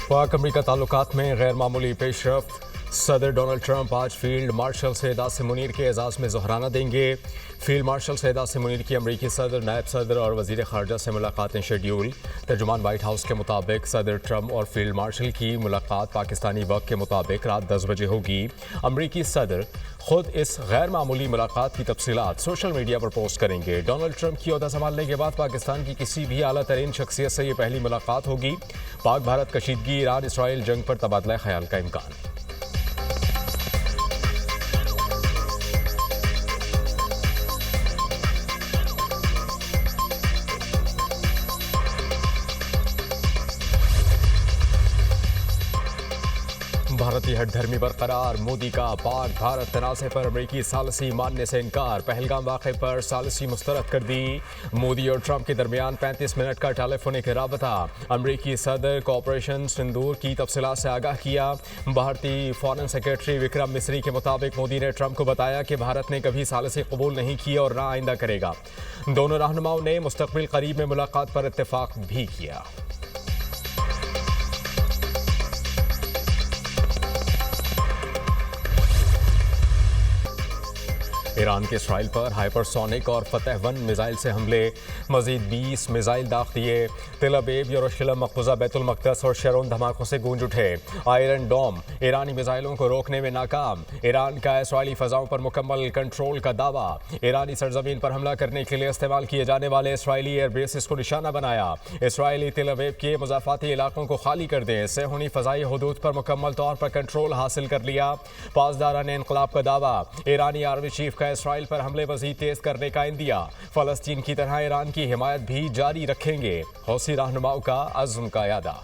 पाक अमरीका ताल्लुकात में गैर मामूली पेशरफ्त। सदर डोनाल्ड ट्रंप आज फील्ड मार्शल सैयद आसिम मुनीर के एजाज़ में ज़ोहराना देंगे। फील्ड मार्शल सैयद आसिम मुनीर की अमरीकी सदर, नायब सदर और वज़ीर ख़ारजा से मुलाकातें शेड्यूल। तर्जुमान वाइट हाउस के मुताबिक सदर ट्रंप और फील्ड मार्शल की मुलाकात पाकिस्तानी वक्त के मुताबिक रात 10 बजे होगी। अमरीकी सदर खुद इस गैर मामूली मुलाकात की तफसीलात सोशल मीडिया पर पोस्ट करेंगे। डोनाल्ड ट्रंप की ओहदा संभालने के बाद पाकिस्तान की किसी भी आला तरीन शख्सियत से यह पहली मुलाकात होगी। पाक भारत कशीदगी, ईरान इसराइल जंग पर तबादला ख्याल का इम्कान। भारतीय हठधर्मी बरकरार, मोदी का पाक भारत तनाज़े पर अमरीकी सालसी मानने से इनकार। पहलगाम वाक़े पर सालसी मुस्तरद कर दी। मोदी और ट्रंप के दरमियान 35 मिनट का टेलीफोनिक राबता। अमरीकी सदर को ऑपरेशन सिंदूर की तफसीलात से आगाह किया। भारतीय फॉरेन सेक्रेटरी विक्रम मिस्री के मुताबिक मोदी ने ट्रंप को बताया कि भारत ने कभी सालसी कबूल नहीं की और ना आइंदा करेगा। दोनों रहनुमाओं ने मुस्तक़बिल करीब में मुलाकात पर इत्तेफाक भी किया। ईरान के इसराइल पर हाइपरसोनिक और फतह-1 मिसाइल से हमले। मजीद 20 मिसाइल दाग दिए। तेल अवीव, यरूशलेम, मकबूजा बैतुल मक़दस और शेरोन धमाकों से गूंज उठे। आयरन डोम ईरानी मिसाइलों को रोकने में नाकाम। ईरान का इसराइली फ़ज़ाओं पर मुकम्मल कंट्रोल का दावा। ईरानी सरजमीन पर हमला करने के लिए इस्तेमाल किए जाने वाले इसराइली एयरबेसिस को निशाना बनाया। इसराइली तेल अवीव के मुज़ाफ़ाती इलाकों को खाली कर दें। सेहूनी फ़ज़ाई हुदूद पर मुकम्मल तौर पर कंट्रोल हासिल कर लिया। पासदारान इनक़लाब का दावा। ईरानी आर्मी चीफ इसराइल पर हमले मज़ीद तेज करने का इंदिया। फ़लस्तीन की तरह ईरान की हिमायत भी जारी रखेंगे। हौसी रहनुमाओं का अज़्म का यादा।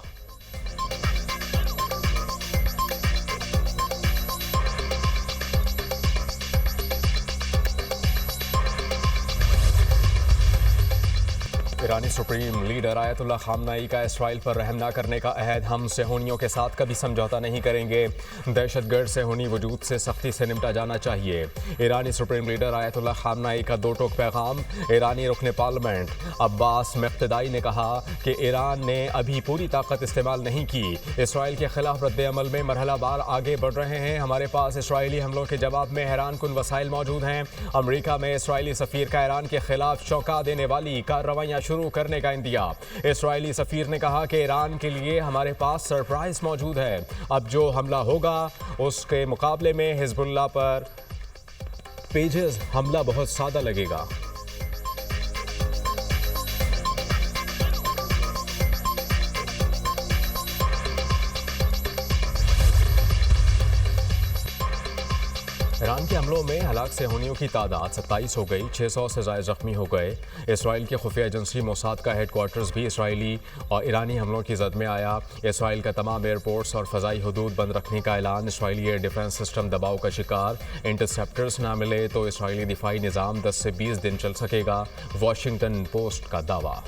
ईरानी सुप्रीम लीडर आयतुल्लाह ख़ामनेई का इसराइल पर रहम न करने का अहद। हम सेहूनियों के साथ कभी समझौता नहीं करेंगे। दहशतगर्द सेहूनी वजूद से सख्ती से निपटा जाना चाहिए। ईरानी सुप्रीम लीडर आयतुल्लाह ख़ामनेई का दो टोक पैगाम। ईरानी रुकने पार्लियामेंट अब्बास मक्तदाई ने कहा कि ईरान ने अभी पूरी ताकत इस्तेमाल नहीं की। इसराइल के खिलाफ रद्द अमल में मरहलावार आगे बढ़ रहे हैं। हमारे पास इसराइली हमलों के जवाब में हैरान कुन वसाइल मौजूद हैं। अमरीका में इसराइली सफ़ीर का ईरान के खिलाफ चौंका देने वाली कार्रवाइयाँ शुरू करने का इंदिया। इसराइली सफीर ने कहा कि ईरान के लिए हमारे पास सरप्राइज मौजूद है। अब जो हमला होगा उसके मुकाबले में हिजबुल्लाह पर पेजेस हमला बहुत सादा लगेगा। ईरान के हमलों में हलाक सेहूनियों की तादाद 27 हो गई। 600 से ज़ायद ज़ख्मी हो गए। इसराइल के खुफिया एजेंसी मोसाद का हेडक्वार्टर्स भी इसराइली और ईरानी हमलों की जद में आया। इसराइल का तमाम एयरपोर्ट्स और फ़ज़ाई हदूद बंद रखने का ऐलान। इसराइली एयर डिफेंस सिस्टम दबाव का शिकार। इंटरसेप्टर्स ना मिले तो इसराइली दिफाई निज़ाम 10 से 20 दिन चल सकेगा। वाशिंगटन पोस्ट का दावा।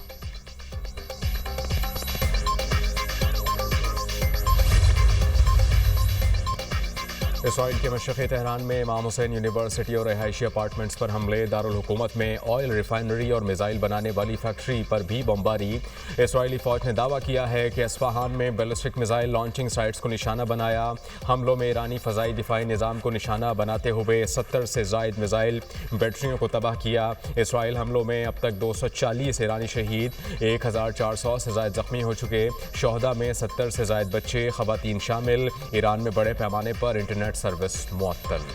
इसराइल के मशरक़ी तेहरान में इमाम हुसैन यूनिवर्सिटी और रहायशी अपार्टमेंट्स पर हमले। दारुल हुकूमत में ऑयल रिफाइनरी और मिसाइल बनाने वाली फैक्ट्री पर भी बमबारी। इसराइली फ़ौज ने दावा किया है कि अस्फहान में बैलिस्टिक मिसाइल लॉन्चिंग साइट्स को निशाना बनाया। हमलों में ईरानी फ़ज़ाई दिफाई निज़ाम को निशाना बनाते हुए 70 से ज़ायद मिसाइल बैटरियों को तबाह किया। इसराइल हमलों में अब तक 240 ईरानी शहीद, 1400 से ज़ायद ज़ख्मी हो चुके। शोहदा में 70 से ज़ायद बच्चे, ख़वातीन शामिल। ईरान में बड़े पैमाने पर इंटरनेट सर्विस मुअत्तल।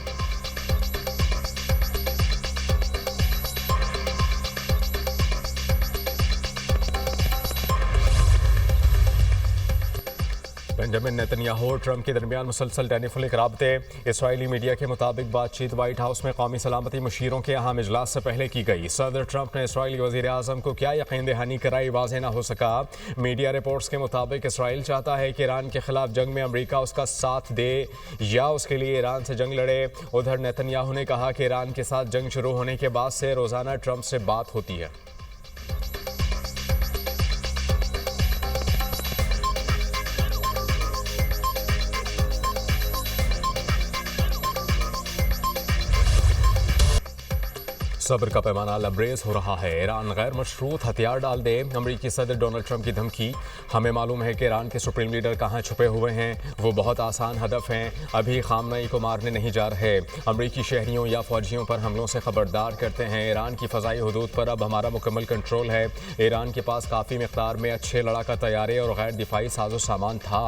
बेंजामिन नेतन्याहू और ट्रंप के दरमियान मुसलसल टेलीफोनिक राबते। इसराइली मीडिया के मुताबिक बातचीत वाइट हाउस में कौमी सलामती मुशीरों के अहम इजलास से पहले की गई। सदर ट्रंप ने इसराइली वज़ीर आज़म को क्या यकीन दहानी कराई, वाज़ेह न हो सका। मीडिया रिपोर्ट्स के मुताबिक इसराइल चाहता है कि ईरान के खिलाफ जंग में अमरीका उसका साथ दे या उसके लिए ईरान से जंग लड़े। उधर नेतन्याहू ने कहा कि ईरान के साथ जंग शुरू होने के बाद से रोज़ाना ट्रंप से बात होती है। सब्र का पैमाना लबरेज हो रहा है। ईरान गैर मशरूत हथियार डाल दे, अमरीकी सदर डोनाल्ड ट्रंप की धमकी। हमें मालूम है कि ईरान के सुप्रीम लीडर कहाँ छुपे हुए हैं। वो बहुत आसान हदफ हैं। अभी खामनई को मारने नहीं जा रहे। अमरीकी शहरियों या फौजियों पर हमलों से खबरदार करते हैं। ईरान की फ़ज़ाई हदूद पर अब हमारा मुकम्मल कंट्रोल है। ईरान के पास काफ़ी मिक़दार में अच्छे लड़ाका तैयारे और गैर दिफाई साजो सामान था।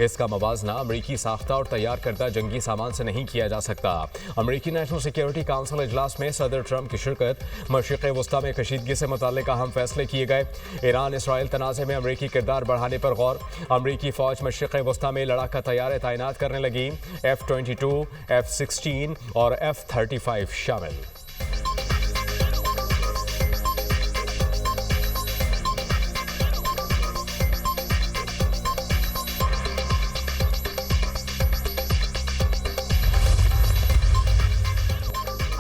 इसका मवाजना अमरीकी साख्ता और तैयार करदा जंगी सामान से नहीं किया जा सकता। अमरीकी नेशनल सिक्योरिटी काउंसिल इजलास में सदर ट्रंप की शिरकत। मशरिक़ वस्ता में कशीदगी से मुताल्लिक़ अहम फैसले किए गए। ईरान इसराइल तनाज़े में अमरीकी किरदार बढ़ाने पर गौर। अमरीकी फ़ौज मशरिक़ वस्ता में लड़ाका तैयारे तैनात करने लगी। F-22, F-16 और F-35 शामिल।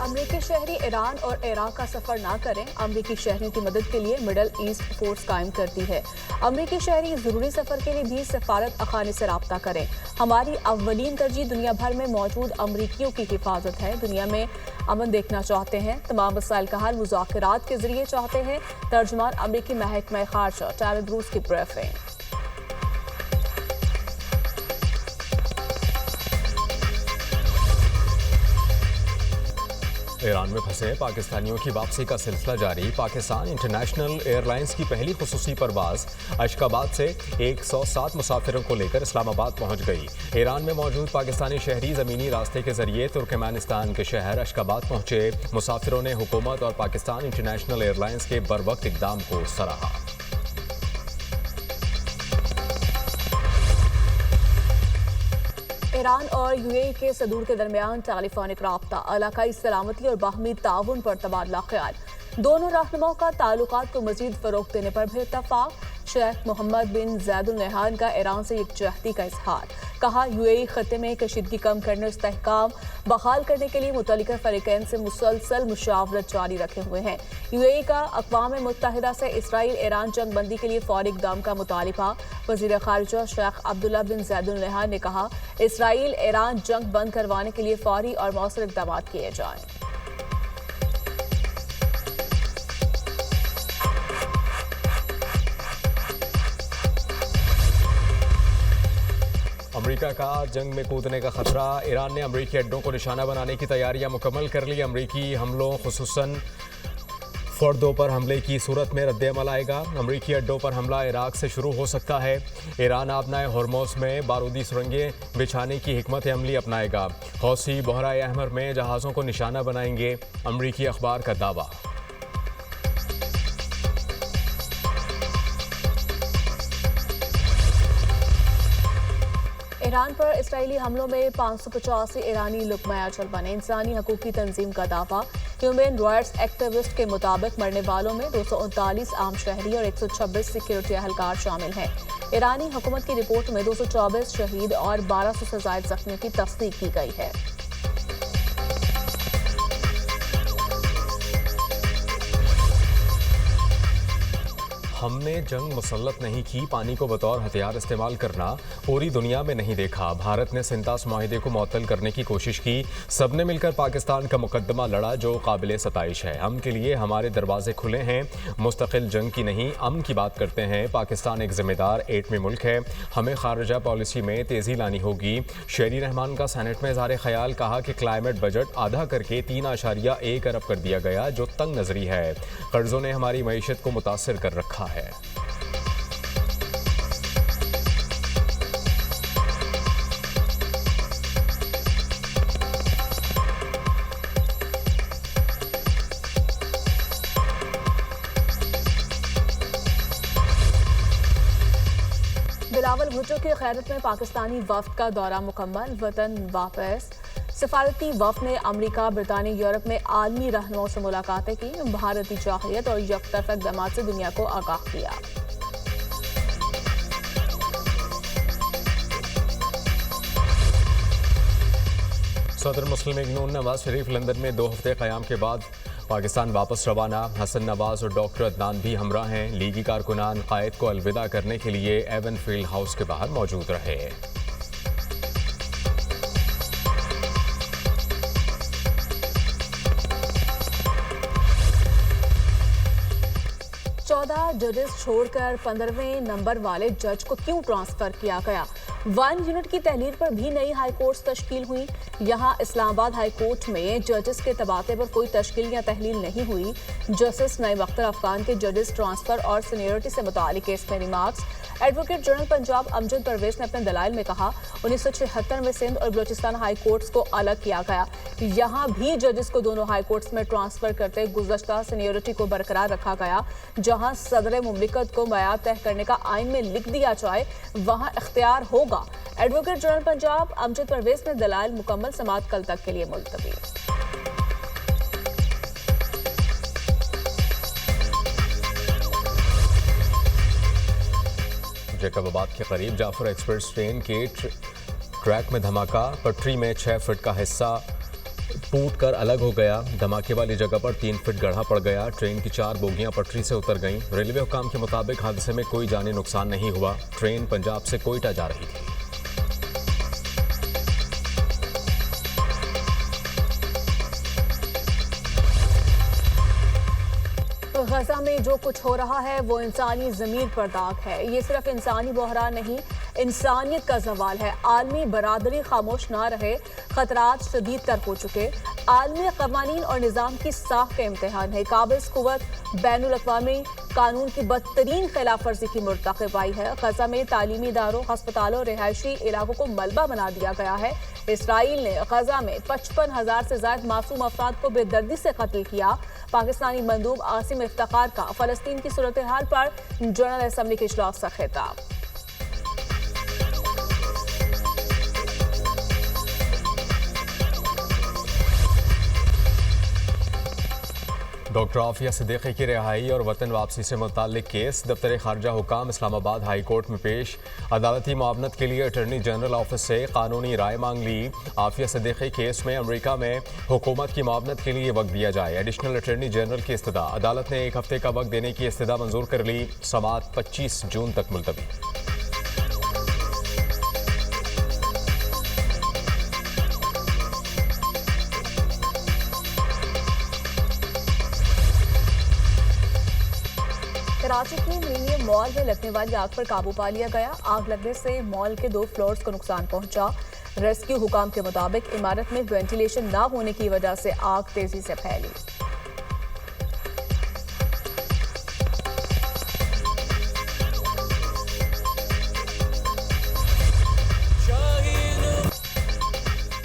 अमरीकी शहरी ईरान और इराक का सफर ना करें। अमरीकी शहरियों की मदद के लिए मिडल ईस्ट फोर्स कायम करती है। अमरीकी शहरी जरूरी सफर के लिए भी सफारत खाने से राब्ता करें। हमारी अव्वलीन तरजीह दुनिया भर में मौजूद अमरीकियों की हिफाजत है। दुनिया में अमन देखना चाहते हैं। तमाम मसाइल का हल मुज़ाकरात के जरिए चाहते हैं। तर्जुमान अमरीकी महकमा खारजा टैरिफ रूस की ब्रीफिंग। ईरान में फंसे पाकिस्तानियों की वापसी का सिलसिला जारी। पाकिस्तान इंटरनेशनल एयरलाइंस की पहली खुसूसी परवाज अशकाबाद से 107 मुसाफिरों को लेकर इस्लामाबाद पहुंच गई। ईरान में मौजूद पाकिस्तानी शहरी ज़मीनी रास्ते के जरिए तुर्कमेनिस्तान के शहर अशकाबाद पहुंचे। मुसाफिरों ने हुकूमत और पाकिस्तान इंटरनेशनल एयरलाइंस के बरवक्त इक़दाम को सराहा। ईरान और यूएई के सदूर के दरमियान टेलीफोनिक राब्ता, इलाकाई सलामती और बाहमी ताउन पर तबादला ख्याल। दोनों रहनुमाओं का ताल्लुकात को मजीद फरोग देने पर भी इत्तफाक। शेख मोहम्मद बिन ज़ायद अल नहयान का ईरान से यकजहती का इजहार। कहा, यूएई खत्ते में कशीदगी कम करने और इस्तेहकाम बहाल करने के लिए मुतल्लिका फरीकैन से मुसलसल मुशावरत जारी रखे हुए हैं। यूएई का अक़वाम मुत्तहिदा से इसराइल ईरान जंग बंदी के लिए फौरी इक़दाम का मुतालिबा। वज़ीर ख़ारिजा शेख अब्दुल्ला बिन ज़ायद अल नहयान ने कहा, इसराइल ईरान जंग बंद करवाने के लिए फौरी और मौसर इक़दाम किए जाएं। अमेरिका का जंग में कूदने का खतरा। ईरान ने अमेरिकी अड्डों को निशाना बनाने की तैयारियां मुकम्मल कर ली। अमेरिकी हमलों खुसूसन फर्दों पर हमले की सूरत में रद्द-ए-अमल आएगा। अमेरिकी अड्डों पर हमला इराक से शुरू हो सकता है। ईरान आबनाए हॉर्मोज़ में बारूदी सुरंगें बिछाने की हिकमत अमली अपनाएगा। हौसी बहराए अहमर में जहाज़ों को निशाना बनाएंगे। अमेरिकी अखबार का दावा। ईरान पर इसराइली हमलों में 585 ईरानी लुकमा अजल बने। इंसानी हकूक़ की तंजीम का दावा। ह्यूमन राइट्स एक्टिविस्ट के मुताबिक मरने वालों में 239 आम शहरी और 126 सिक्योरिटी अहलकार शामिल हैं। ईरानी हुकूमत की रिपोर्ट में 224 शहीद और 1200 से ज़ायद जख्मियों की तस्दीक की गई है। हमने जंग मुसल्लत नहीं की, पानी को बतौर हथियार इस्तेमाल करना पूरी दुनिया में नहीं देखा। भारत ने सिंतास माहिदे को मुअत्तल करने की कोशिश की। सबने मिलकर पाकिस्तान का मुकदमा लड़ा जो काबिल सताइश है। अमन के लिए हमारे दरवाजे खुले हैं। मुस्तकिल जंग की नहीं, अमन की बात करते हैं। पाकिस्तान एक जिम्मेदार एटमी मुल्क है। हमें खारजा पॉलिसी में तेज़ी लानी होगी। शेरी रहमान का सेनेट में इज़हार ख्याल। कहा कि क्लाइमेट बजट आधा करके 3.1 अरब कर दिया गया जो तंग नजरी है। कर्जों ने हमारी मईशत को मुतासर कर रखा है। बिलावल भुट्टो की क़यादत में पाकिस्तानी वफ़द का दौरा मुकम्मल। वतन वापस। सफारती वफ़द ने अमरीका, बरतानिया, यूरोप में आलमी रहनुमाओं से मुलाकातें की। भारतीय जाहिलियत और यकतरफ़ा इक़दामात से दुनिया को आगाह किया। सदर मुस्लिम लीग नून नवाज शरीफ लंदन में 2 हफ्ते क़याम के बाद पाकिस्तान वापस रवाना। हसन नवाज और डॉक्टर अदनान भी हमरा हैं। लीगी कारकुनान कायद को अलविदा करने के लिए एवन फील्ड हाउस के बाहर मौजूद रहे। 15 जजेस छोड़कर 15वें नंबर वाले जज को क्यों ट्रांसफर किया गया? 1 यूनिट की तहलील पर भी नई हाई कोर्ट्स तश्कील हुई। यहां इस्लामाबाद हाई कोर्ट में जजेस के तबादले पर कोई तश्कील या तहलील नहीं हुई। जस्टिस नईम अख्तर अफगान के जजेस ट्रांसफर और सीनियरिटी से मुतालिक केस में remarks. Advocate general Punjab Amjad Parvez ने अपने दलाइल में कहा 1976 में सिंध और बलूचिस्तान हाई कोर्ट्स को अलग किया गया। यहां भी जजेस को दोनों हाई कोर्ट्स में ट्रांसफर करते गुज़श्ता सीनियरिटी को बरकरार रखा गया। जहां सदर मुमलिकत को मयार तय करने का आइन में लिख दिया जाए वहां इख्तियार होगा। एडवोकेट जनरल पंजाब अमजद परवेज ने दलाइल मुकम्मल समाअत कल तक के लिए मुलतवी। जैकबाबाद के करीब जाफर एक्सप्रेस ट्रेन के ट्रैक में धमाका। पटरी में 6 फीट का हिस्सा टूटकर अलग हो गया। धमाके वाली जगह पर 3 फीट गड्ढा पड़ गया। ट्रेन की 4 बोगियां पटरी से उतर गईं। रेलवे हुकाम के मुताबिक हादसे में कोई जानी नुकसान नहीं हुआ। ट्रेन पंजाब से कोयटा जा रही थी। गजा में जो कुछ हो रहा है वो इंसानी ज़मीर पर दाग है। ये सिर्फ इंसानी बहरान नहीं, इंसानियत का ज़वाल है। आलमी बरादरी खामोश ना रहे, खतरात शदीद तर हो चुके। आलमी कवानीन और निज़ाम की साख का इम्तिहान है। काबिज़ कुव्वत बैनुल अक़वामी कानून की बदतरीन खिलाफ वर्जी की मुर्तकब आई है। गजा में तालीमी इदारों, हस्पतालों, रिहायशी इलाकों को मलबा बना दिया गया है। इसराइल ने गजा में 55,000 से ज़ायद मासूम अफराद को बेदर्दी से कत्ल किया। पाकिस्तानी मंदूब आसिम इफ्तिखार का फ़लस्तीन की सूरत हाल पर जनरल असम्बली के इजलास से खिताब। डॉक्टर आफिया सिद्दीकी की रिहाई और वतन वापसी से मुताल्लिक केस दफ्तर खारजा हुकाम इस्लामाबाद हाई कोर्ट में पेश। अदालती मुआवनत के लिए अटॉर्नी जनरल ऑफिस से कानूनी राय मांग ली। आफिया सिद्दीकी केस में अमेरिका में हुकूमत की मुआवनत के लिए वक्त दिया जाए। एडिशनल अटॉर्नी जनरल की इस्तदा। अदालत ने 1 हफ्ते का वक्त देने की इस्तदा मंजूर कर ली। समाअत 25 जून तक मुलतवी। कराची के मिलेनियम मॉल में लगने वाली आग पर काबू पा लिया गया। आग लगने से मॉल के 2 फ्लोर्स को नुकसान पहुंचा। रेस्क्यू हुकाम के मुताबिक इमारत में वेंटिलेशन ना होने की वजह से आग तेजी से फैली।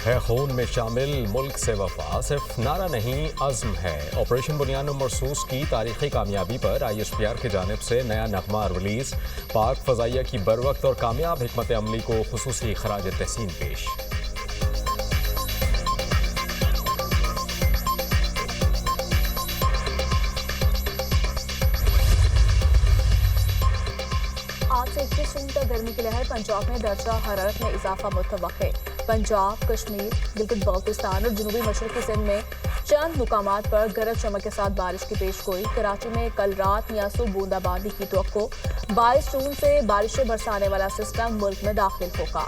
है खून में शामिल मुल्क से वफा, सिर्फ नारा नहीं अज़्म है। ऑपरेशन बुनियाद मरसूस की तारीखी कामयाबी पर ISPR की जानिब से नया नगमा रिलीज। पाक फ़ज़ाइया की बरवक्त और कामयाब हिकमत अमली को खुसूसी खराज तहसीन पेश। आज से 21 जून तक गर्मी की लहर। पंजाब में दर्जा हरारत में इजाफा मुतवक्के। पंजाब, कश्मीर, गिलगित बाल्टिस्तान और जनूबी मशरक़ी सिंध में चंद मुकामात पर गरज चमक के साथ बारिश की पेशगोई। कराची में कल रात या सुबह बूंदाबांदी की तवक्को। 22 जून से बारिशें बरसाने वाला सिस्टम मुल्क में दाखिल होगा।